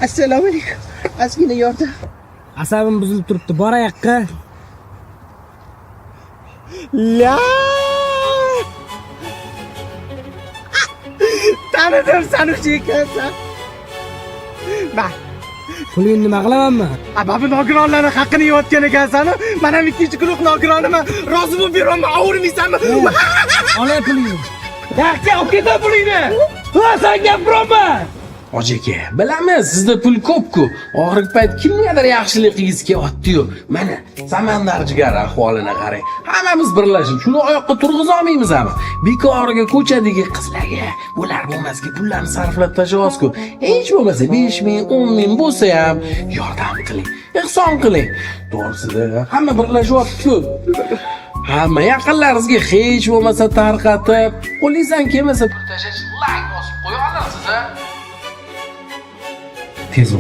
Assalomu alaykum. Ozgina yordam. Asabim buzilib turibdi. Borayoqqa. La! Tanidim Sanusi ekansan. Ba. Pulingni nima qilamanmi? Ababi nogironlarning haqqini yeyotgan ekansan. Mana ham ikkinchi guruh nogironiman. Rozi bo'lib beraman, avurmaysanmi? Olay pulingni. Yaxshi, olib keta pulingni. Ha, sen gapirma. Hoji aka, bilamiz, sizda pul ko'p-ku. Oxirgi payt kimgadir yaxshilik qilgisi kelyapti-yu. Mana, Samandar jigar ahvolini qarang. Hammamiz birlashib shuni oyoqqa turg'iza olmaymizmi? Bekorga ko'chadagi qizlarga bular bo'lmasga pullarni sarflab tashlayapsiz-ku. Hech bo'lmasa 5 ming, 10 ming bo'lsa ham yordam qiling, ehson qiling. To'g'risida hamma birlashyapti-ku. Hamma yaqinlaringizga hech bo'lmasa tarqatib, qo'lingizdan kelmasa pul tashlash like bosib qo'ya olasiz-a? Tez